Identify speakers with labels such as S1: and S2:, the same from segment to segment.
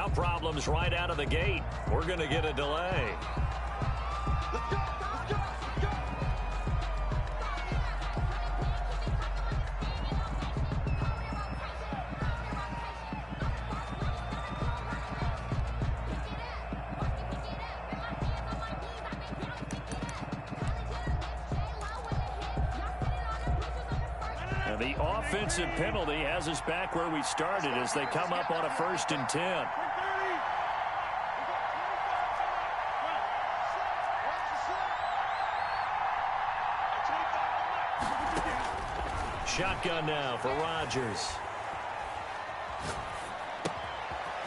S1: Now problems right out of the gate. We're going to get a delay. And the offensive penalty has us back where we started as they come up on a 1st and 10. Shotgun now for Rodgers.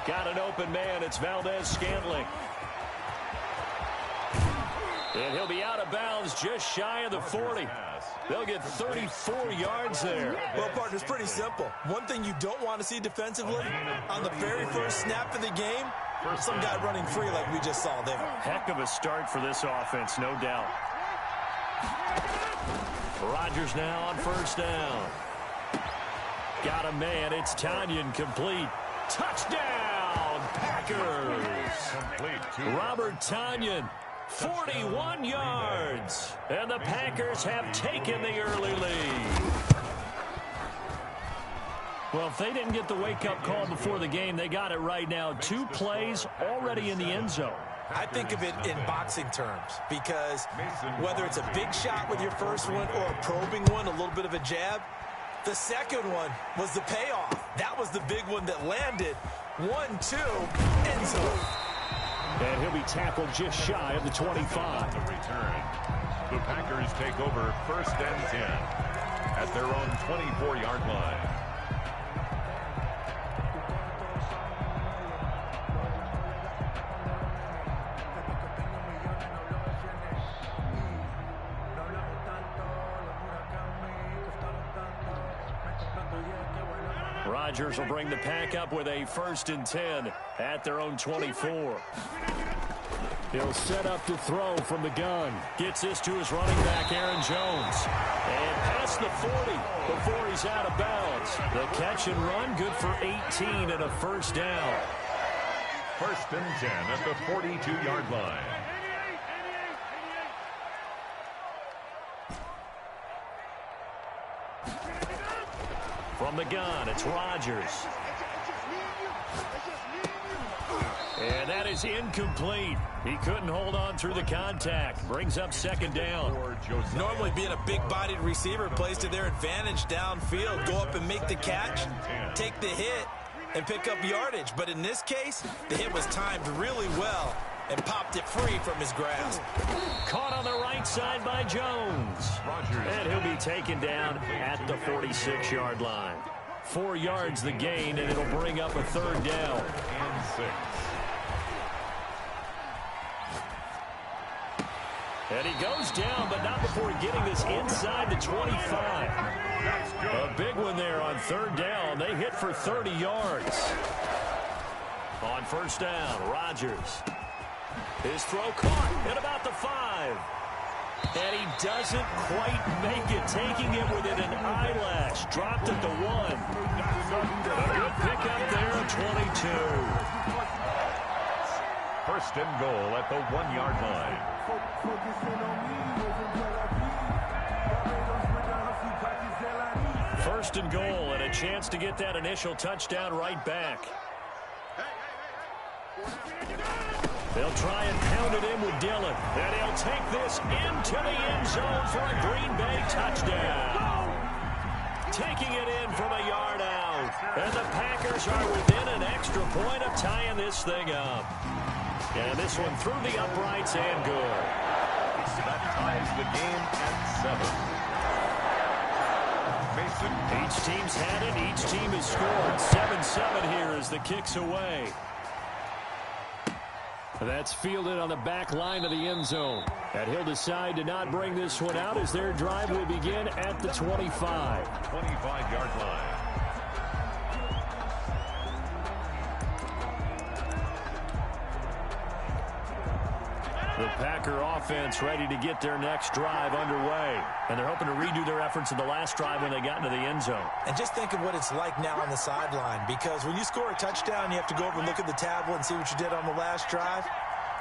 S1: Got an open man. It's Valdez-Scantling. And he'll be out of bounds just shy of the 40. They'll get 34 yards there.
S2: Well, partner, it's pretty simple. One thing you don't want to see defensively, on the very first snap of the game, some guy running free like we just saw there.
S1: Heck of a start for this offense, no doubt. Rodgers now on 1st down. Got a man. It's Tanyan, complete. Touchdown, Packers. Robert Tanyan, 41 yards. And the Packers have taken the early lead. Well, if they didn't get the wake-up call before the game, they got it right now. 2 plays already in the end zone.
S2: I think of it in boxing terms because whether it's a big shot with your first one or a probing one, a little bit of a jab, the second one was the payoff. That was the big one that landed. 1-2, end zone.
S1: And he'll be tackled just shy of the 25.
S3: The return. The Packers take over 1st and 10 at their own 24-yard line.
S1: Rodgers will bring the pack up with a 1st and 10 at their own 24. He'll set up to throw from the gun. Gets this to his running back, Aaron Jones. And past the 40 before he's out of bounds. The catch and run, good for 18 and a 1st down.
S3: 1st and 10 at the 42-yard line.
S1: From the gun, it's Rodgers. And that is incomplete. He couldn't hold on through the contact. Brings up 2nd down.
S2: Normally being a big-bodied receiver plays to their advantage downfield. Go up and make the catch, take the hit, and pick up yardage. But in this case, the hit was timed really well and popped it free from his grasp.
S1: Caught on the right side by Jones. And he'll be taken down at the 46-yard line. 4 yards the gain, and it'll bring up a 3rd down.
S3: And 6.
S1: And he goes down, but not before getting this inside the 25. A big one there on 3rd down. They hit for 30 yards. On 1st down, Rodgers. His throw caught at about the 5. And he doesn't quite make it, taking it within an eyelash. Dropped at the 1. A good pickup there at 22.
S3: 1st and goal at the 1-yard line.
S1: First and goal, and a chance to get that initial touchdown right back. They'll try and pound it in with Dillon. And he'll take this into the end zone for a Green Bay touchdown. Taking it in from a yard out. And the Packers are within an extra point of tying this thing up. And this one through the uprights and good.
S3: That ties the game at 7. Mason.
S1: Each team's had it. Each team has scored. 7-7 here as the kick's away. That's fielded on the back line of the end zone. And he'll decide to not bring this one out as their drive will begin at the 25.
S3: 25-yard line.
S1: The Packer offense ready to get their next drive underway. And they're hoping to redo their efforts in the last drive when they got into the end zone.
S2: And just think of what it's like now on the sideline, because when you score a touchdown, you have to go over and look at the tablet and see what you did on the last drive.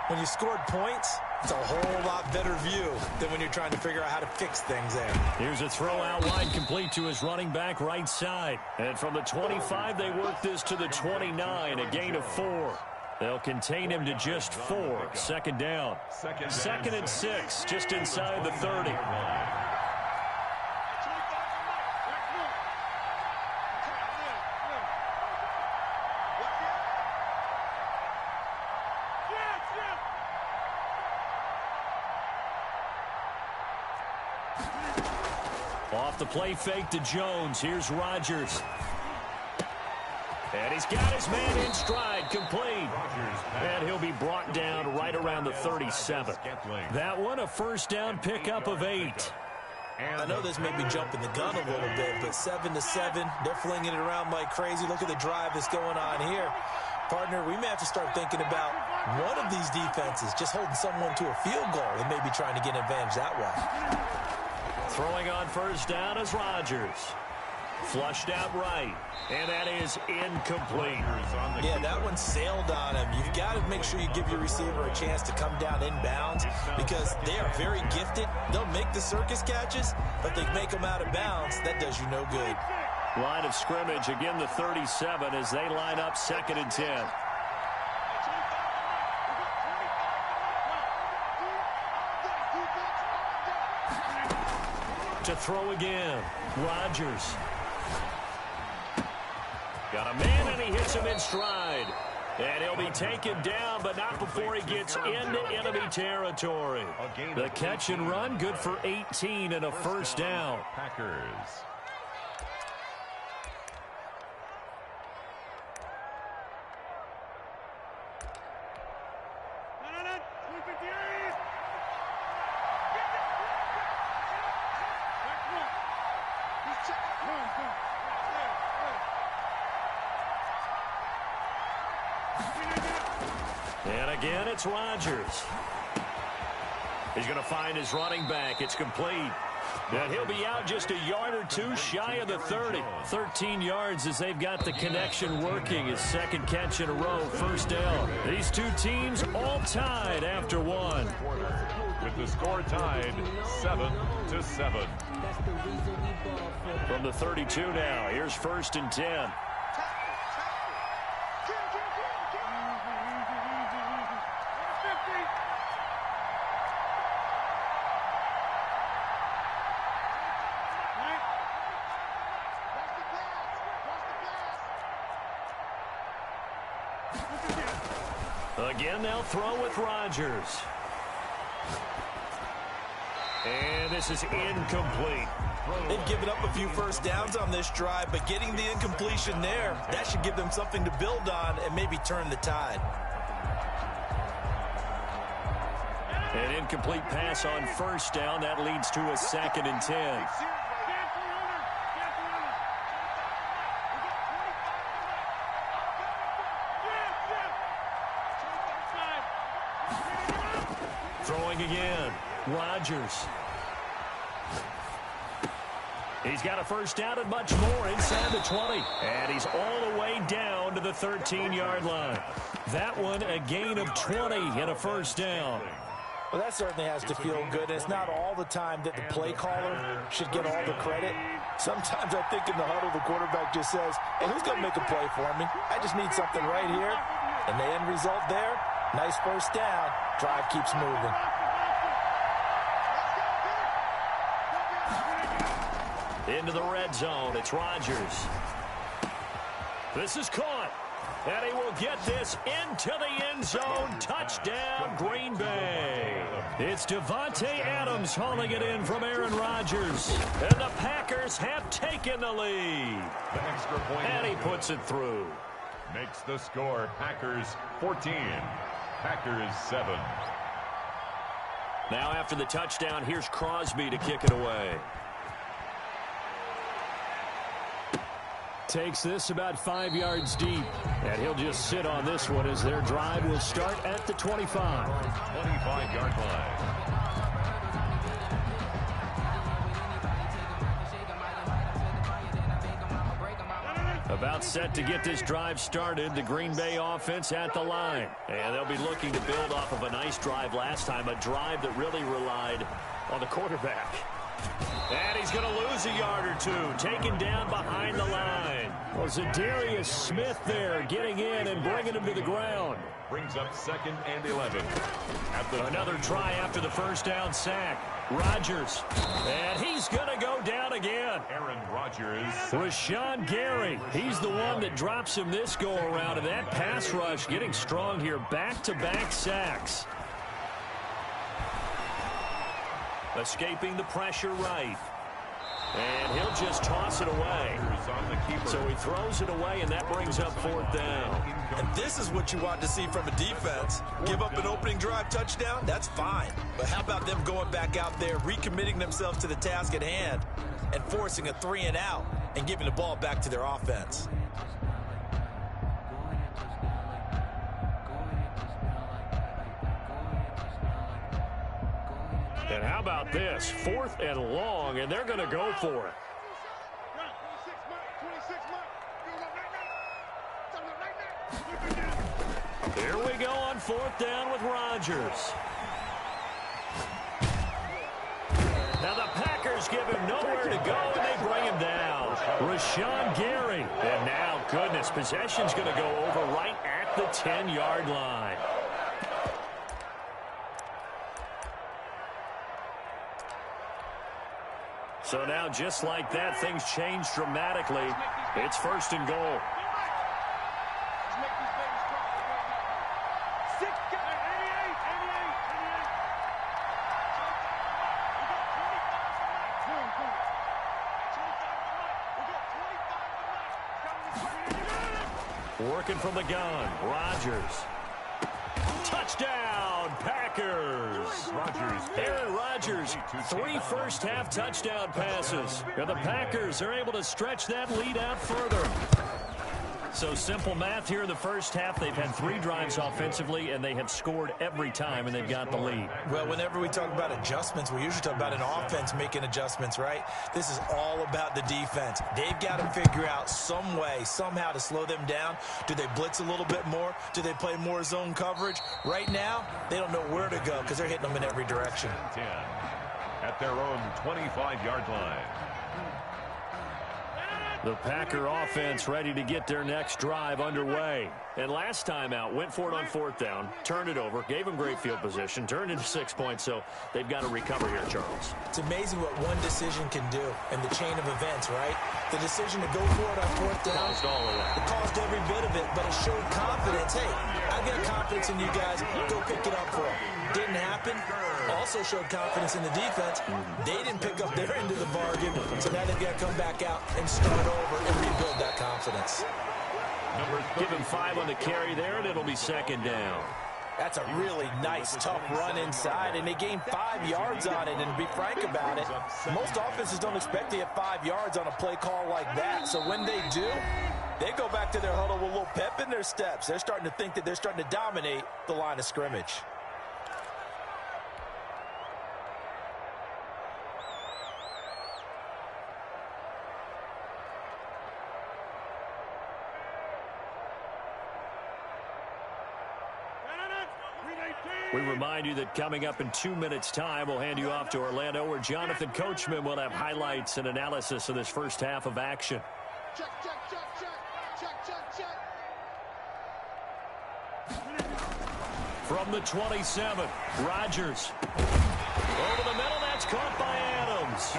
S2: When you scored points, it's a whole lot better view than when you're trying to figure out how to fix things there.
S1: Here's a throw out wide, complete to his running back right side. And from the 25, they work this to the 29, a gain of 4. They'll contain him to just 4. Second down. Second and 6, just inside the 30. Off the play fake to Jones. Here's Rodgers. And he's got his man in stride, complete. And he'll be brought down right around the 37. That one, a first down pickup of 8.
S2: I know this may be jumping the gun a little bit, but 7-7, they're flinging it around like crazy. Look at the drive that's going on here. Partner, we may have to start thinking about one of these defenses just holding someone to a field goal and maybe trying to get an advantage that way.
S1: Throwing on first down is Rodgers. Flushed out right, and that is incomplete.
S2: Yeah, that one sailed on him. You've got to make sure you give your receiver a chance to come down inbounds because they are very gifted. They'll make the circus catches, but they make them out of bounds. That does you no good.
S1: Line of scrimmage, again the 37 as they line up 2nd and 10. To throw again, Rodgers. Got a man, and he hits him in stride. And he'll be taken down, but not before he gets into enemy territory. The catch and run, good for 18 and a first down.
S3: Packers.
S1: And again, it's Rodgers. He's going to find his running back. It's complete. And he'll be out just a yard or two shy of the 30. 13 yards as they've got the connection working. His second catch in a row, first down. These two teams all tied after one.
S3: With the score tied 7-7.
S1: From the 32 now, here's 1st and 10. Again, they'll throw with Rodgers. And this is incomplete.
S2: They've given up a few first downs on this drive, but getting the incompletion there, that should give them something to build on and maybe turn the tide.
S1: An incomplete pass on first down. That leads to a 2nd and 10. Throwing again. Rodgers. He's got a first down and much more inside the 20. And he's all the way down to the 13-yard line. That one, a gain of 20 and a first down.
S2: Well, that certainly has to feel good. It's not all the time that the play caller should get all the credit. Sometimes I think in the huddle, the quarterback just says, hey, who's going to make a play for me? I just need something right here. And the end result there, nice first down. Drive keeps moving.
S1: Into the red zone. It's Rodgers. This is caught. And he will get this into the end zone. Touchdown, Green Bay. It's Devontae Adams hauling it in from Aaron Rodgers. And the Packers have taken the lead.
S3: The extra point.
S1: And he puts it through.
S3: Makes the score Packers 14. Packers 7.
S1: Now after the touchdown, here's Crosby to kick it away. Takes this about 5 yards deep. And he'll just sit on this one as their drive will start at the 25.
S3: 25-yard line.
S1: About set to get this drive started, the Green Bay offense at the line. And they'll be looking to build off of a nice drive last time, a drive that really relied on the quarterback. And he's going to lose a yard or two, taken down behind the line. Well, Zadarius Smith there getting in and bringing him to the ground.
S3: Brings up 2nd and 11.
S1: Another try after the first down sack. Rodgers. And he's going to go down again.
S3: Aaron Rodgers.
S1: Rashawn Gary. He's the one that drops him this go-around. And that pass rush getting strong here. Back-to-back sacks. Escaping the pressure right. And he'll just toss it away. So he throws it away, and that brings up 4th down.
S2: And this is what you want to see from a defense. Give up an opening drive touchdown, that's fine. But how about them going back out there, recommitting themselves to the task at hand, and forcing a 3-and-out and giving the ball back to their offense?
S1: And how about this? 4th and long, and they're going to go for it. Here we go on 4th down with Rodgers. Now the Packers give him nowhere to go, and they bring him down. Rashawn Gary. And now, goodness, possession's going to go over right at the 10-yard line. So now, just like that, things change dramatically. It's 1st and goal. Working from the gun, Rodgers. Touchdown, Packers. Aaron Rodgers, 3 first-half touchdown passes. And the Packers are able to stretch that lead out further. So simple math here in the first half. They've had 3 drives offensively, and they have scored every time, and they've got the lead.
S2: Well, whenever we talk about adjustments, we usually talk about an offense making adjustments, right? This is all about the defense. They've got to figure out some way, somehow to slow them down. Do they blitz a little bit more? Do they play more zone coverage? Right now, they don't know where to go because they're hitting them in every direction.
S3: 10 at their own 25-yard line.
S1: The Packer offense ready to get their next drive underway. And last time out, went for it on 4th down, turned it over, gave them great field position, turned into 6 points, so they've got to recover here, Charles.
S2: It's amazing what one decision can do in the chain of events, right? The decision to go for it on 4th down,
S1: Caused all of that.
S2: It caused every bit of it, but it showed confidence. Hey, I've got confidence in you guys. Go pick it up for them. Didn't happen. Also showed confidence in the defense. They didn't pick up their end of the bargain, so now they've got to come back out and start over and rebuild that confidence.
S1: Give him 5 on the carry there, and it'll be 2nd down.
S2: That's a really nice, tough run inside, and they gained 5 yards on it. And to be frank about it, most offenses don't expect to get 5 yards on a play call like that. So when they do, they go back to their huddle with a little pep in their steps. They're starting to think that they're starting to dominate the line of scrimmage.
S1: We remind you that coming up in 2 minutes' time, we'll hand you off to Orlando, where Jonathan Coachman will have highlights and analysis of this first half of action.
S4: Check, check, check, check, check, check, check.
S1: From the 27, Rodgers. Over the middle, that's caught by Adams.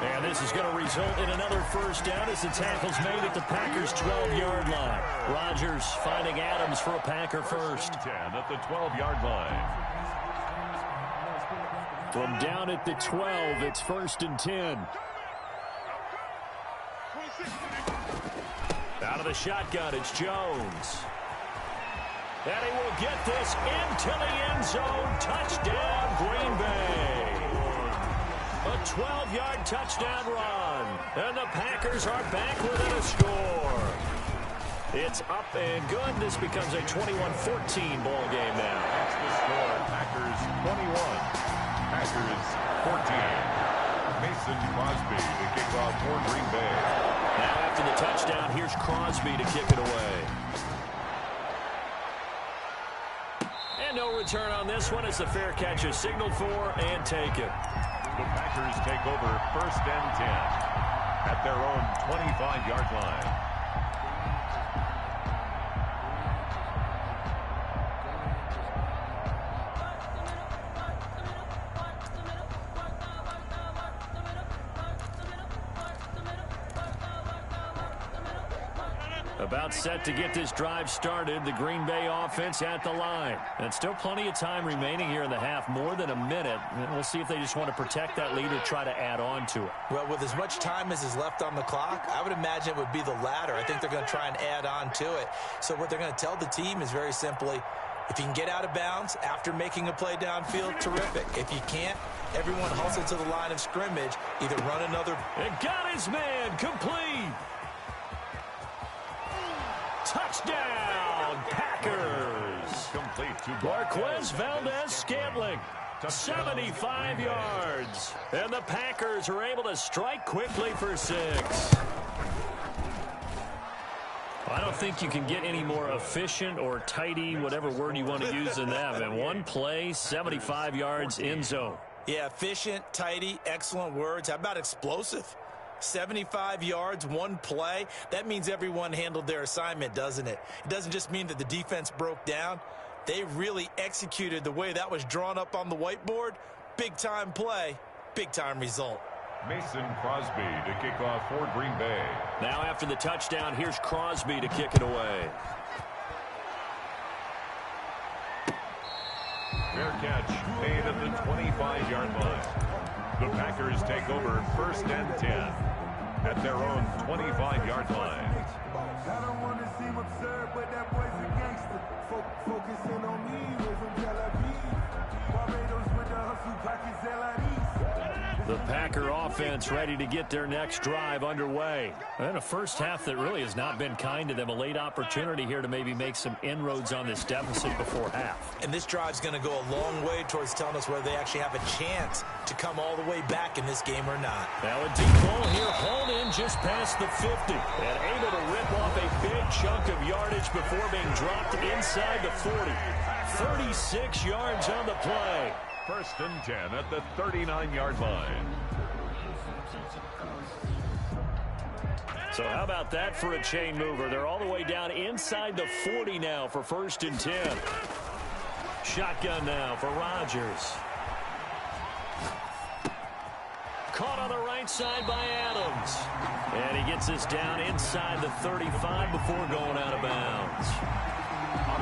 S1: And this is going to result in another first down as the tackle's made at the Packers' 12-yard line. Rodgers finding Adams for a Packer first.
S3: 10 at the 12-yard line.
S1: From down at the 12, it's 1st and 10. Out of the shotgun, it's Jones. And he will get this into the end zone. Touchdown, Green Bay. A 12-yard touchdown run. And the Packers are back within a score. It's up and good. This becomes a 21-14 ball game now.
S3: That's the score. Packers 21. Packers 14. Mason Crosby to kick off for Green Bay.
S1: Now after the touchdown, here's Crosby to kick it away. And no return on this one as the fair catch is signaled for and taken.
S3: The Packers take over 1st and 10 at their own 25-yard line.
S1: About set to get this drive started. The Green Bay offense at the line. And still plenty of time remaining here in the half, more than a minute. And we'll see if they just want to protect that lead or try to add on to it.
S2: Well, with as much time as is left on the clock, I would imagine it would be the latter. I think they're going to try and add on to it. So what they're going to tell the team is very simply, if you can get out of bounds after making a play downfield, terrific. If you can't, everyone hustle to the line of scrimmage, either run another.
S1: And got his man complete. Touchdown, Packers.
S3: Complete to
S1: Marquez Valdez-Scantling, 75 yards. And the Packers are able to strike quickly for 6. I don't think you can get any more efficient or tidy, whatever word you want to use in that. And one play, 75 yards in zone.
S2: Yeah, efficient, tidy, excellent words. How about explosive? 75 yards, one play. That means everyone handled their assignment, doesn't it? It doesn't just mean that the defense broke down. They really executed the way that was drawn up on the whiteboard. Big-time play, big-time result.
S3: Mason Crosby to kick off for Green Bay.
S1: Now after the touchdown, here's Crosby to kick it away.
S3: Fair catch made at the 25-yard line. The Packers take over 1st and 10 at their own 25-yard line.
S5: I don't want to seem absurd, but that boy's a gangster. Focusing on me, we're from Tel Aviv. Barbados with the hustle, pockets LIDs.
S1: The Packer offense ready to get their next drive underway. And a first half that really has not been kind to them. A late opportunity here to maybe make some inroads on this deficit before half.
S2: And this drive's going to go a long way towards telling us whether they actually have a chance to come all the way back in this game or not.
S1: Now a deep ball here, hauled in just past the 50. And able to rip off a big chunk of yardage before being dropped inside the 40. 36 yards on the play.
S3: 1st and 10 at the 39-yard line.
S1: So how about that for a chain mover? They're all the way down inside the 40 now for 1st and 10. Shotgun now for Rodgers. Caught on the right side by Adams. And he gets us down inside the 35 before going out of bounds.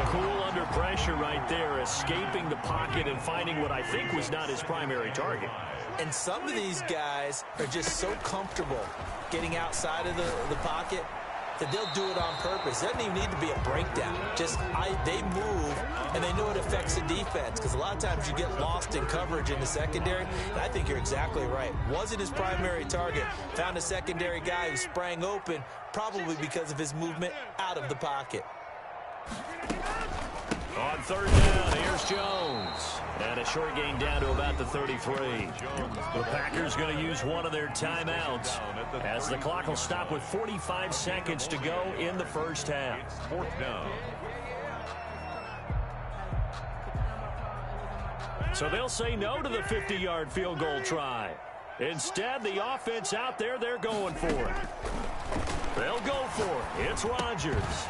S1: Cool under pressure right there, escaping the pocket and finding what I think was not his primary target.
S2: And some of these guys are just so comfortable getting outside of the pocket that they'll do it on purpose. It doesn't even need to be a breakdown. Just they move, and they know it affects the defense, because a lot of times you get lost in coverage in the secondary, and I think you're exactly right. Wasn't his primary target. Found a secondary guy who sprang open, probably because of his movement out of the pocket.
S1: On 3rd down, here's Jones. And a short gain down to about the 33. The Packers going to use one of their timeouts as the clock will stop with 45 seconds to go in the first half.
S3: 4th down.
S1: So they'll say no to the 50-yard field goal try. Instead, the offense out there, they're going for it. They'll go for it. It's Rodgers.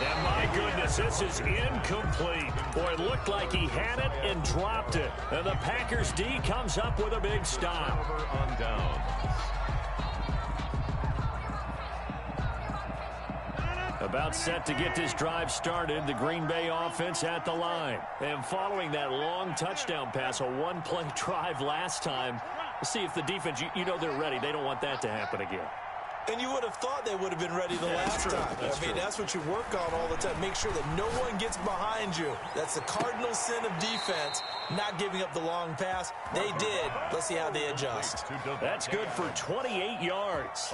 S1: And my goodness, this is incomplete. Boy, it looked like he had it and dropped it. And the Packers D comes up with a big stop.
S3: On down.
S1: About set to get this drive started, the Green Bay offense at the line. And following that long touchdown pass, a one-play drive last time, we'll see if the defense, you know they're ready. They don't want that to happen again.
S2: And you would have thought they would have been ready the last time. That's what you work on all the time. Make sure that no one gets behind you. That's the cardinal sin of defense, not giving up the long pass. They did. Let's see how they adjust.
S1: That's good for 28 yards.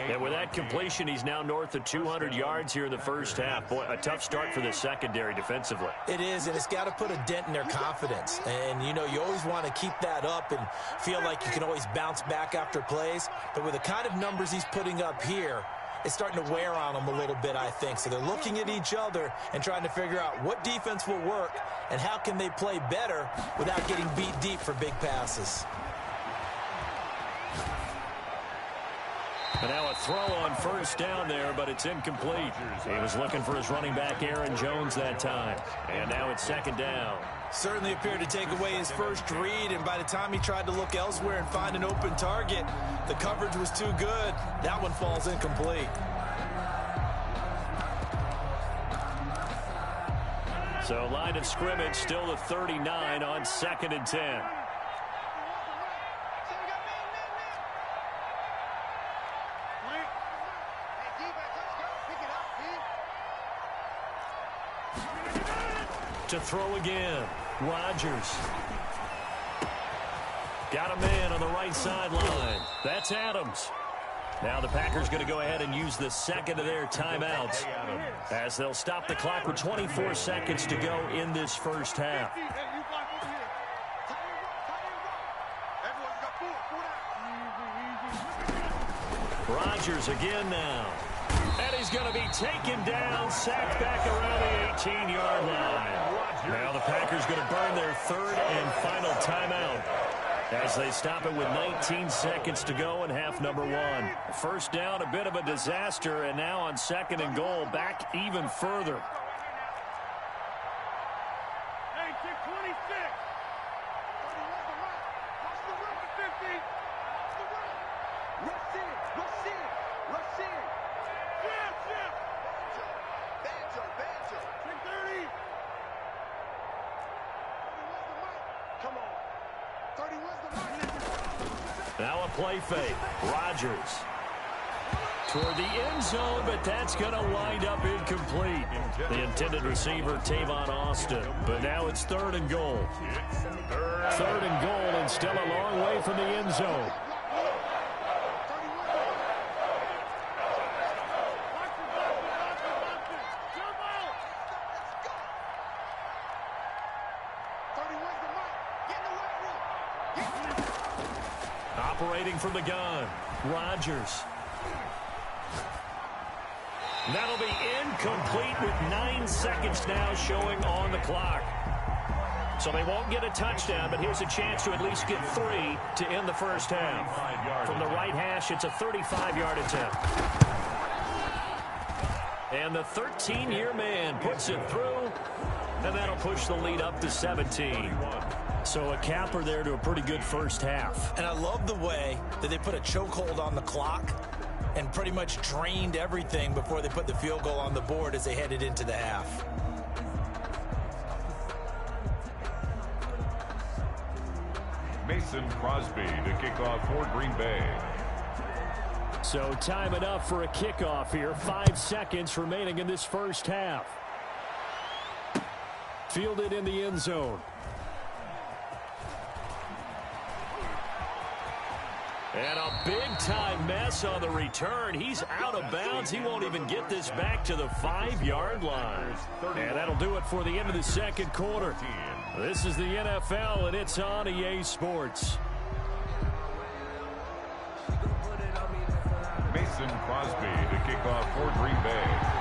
S1: And with that completion, he's now north of 200 yards here in the first half. Boy, a tough start for the secondary defensively.
S2: It is, and it's got to put a dent in their confidence. And, you know, you always want to keep that up and feel like you can always bounce back after plays. But with the kind of numbers he's putting up here, it's starting to wear on them a little bit, I think. So they're looking at each other and trying to figure out what defense will work and how can they play better without getting beat deep for big passes.
S1: And now a throw on first down there, but it's incomplete. He was looking for his running back, Aaron Jones, that time. And now it's second down.
S2: Certainly appeared to take away his first read, and by the time he tried to look elsewhere and find an open target, the coverage was too good. That one falls incomplete.
S1: So line of scrimmage still the 39 on 2nd and 10. To throw again, Rodgers. Got a man on the right sideline. That's Adams. Now the Packers going to go ahead and use the second of their timeouts as they'll stop the clock with 24 seconds to go in this first half. Rodgers again now. And he's going to be taken down, sacked back around the 18-yard line. Now the Packers going to burn their third and final timeout as they stop it with 19 seconds to go in half number one. First down, a bit of a disaster, and now on 2nd and goal, back even further. Now a play fake. Rodgers toward the end zone, but that's going to wind up incomplete. The intended receiver, Tavon Austin. But now it's 3rd and goal. 3rd and goal, and still a long way from the end zone. Operating from the gun, Rodgers. That'll be incomplete with 9 seconds now showing on the clock. So they won't get a touchdown, but here's a chance to at least get 3 to end the first half. From the right hash, it's a 35-yard attempt. And the 13-year man puts it through, and that'll push the lead up to 17. So a capper there to a pretty good first half.
S2: And I love the way that they put a chokehold on the clock and pretty much drained everything before they put the field goal on the board as they headed into the half.
S3: Mason Crosby to kick off for Green Bay.
S1: So time it up for a kickoff here. 5 seconds remaining in this first half. Fielded in the end zone. And a big-time mess on the return. He's out of bounds. He won't even get this back to the 5-yard line. And that'll do it for the end of the second quarter. This is the NFL, and it's on EA Sports.
S3: Mason Crosby to kick off for Green Bay.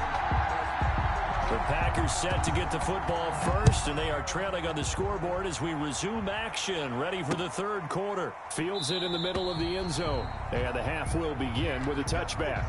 S1: The Packers set to get the football first, and they are trailing on the scoreboard as we resume action, ready for the third quarter. Fields it in the middle of the end zone, and the half will begin with a touchback.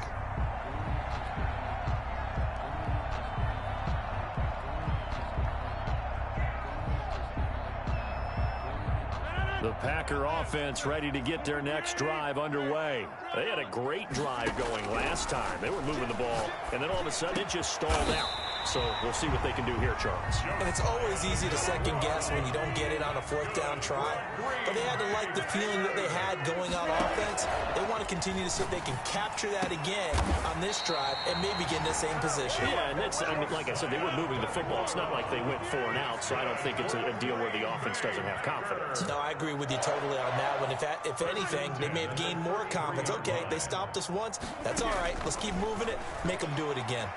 S1: The Packer offense ready to get their next drive underway. They had a great drive going last time. They were moving the ball, and then all of a sudden it just stalled out. So we'll see what they can do here, Charles.
S2: And it's always easy to second guess when you don't get it on a fourth down try. But they had to like the feeling that they had going on offense. They want to continue to see if they can capture that again on this drive and maybe get in the same position.
S1: Yeah, and that's, I mean, like I said, they were moving the football. It's not like they went 4 and out, so I don't think it's a deal where the offense doesn't have confidence.
S2: No, I agree with you totally on that one. If anything, they may have gained more confidence. Okay, they stopped us once. That's all right. Let's keep moving it. Make them do it again.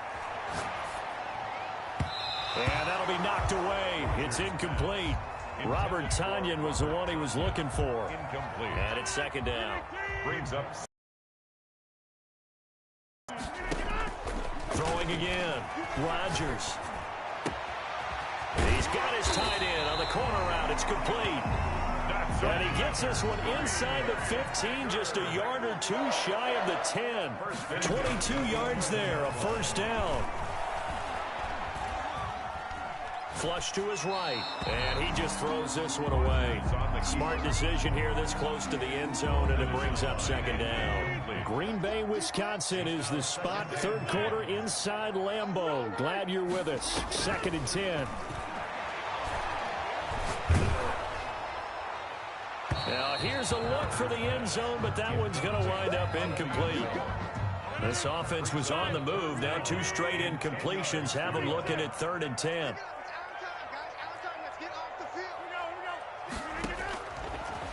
S1: And that'll be knocked away. It's incomplete. Robert Tonyan was the one he was looking for.
S3: Incomplete.
S1: And it's second down.
S3: Brings up.
S1: Throwing again. Rodgers. He's got his tight end on the corner route. It's complete. And he gets this one inside the 15, just a yard or two shy of the 10. 22 yards there, a first down. Flush to his right, and he just throws this one away. Smart decision here this close to the end zone, and it brings up second down. Green Bay, Wisconsin is the spot. Third quarter inside Lambeau. Glad you're with us. 2nd and 10. Now here's a look for the end zone, but that one's going to wind up incomplete. This offense was on the move. Now 2 straight incompletions have them looking at 3rd and 10.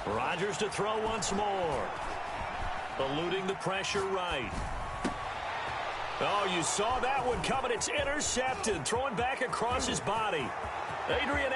S1: Rodgers to throw once more. Eluding the pressure right. Oh, you saw that one coming. It's intercepted. Throwing back across his body. Adrian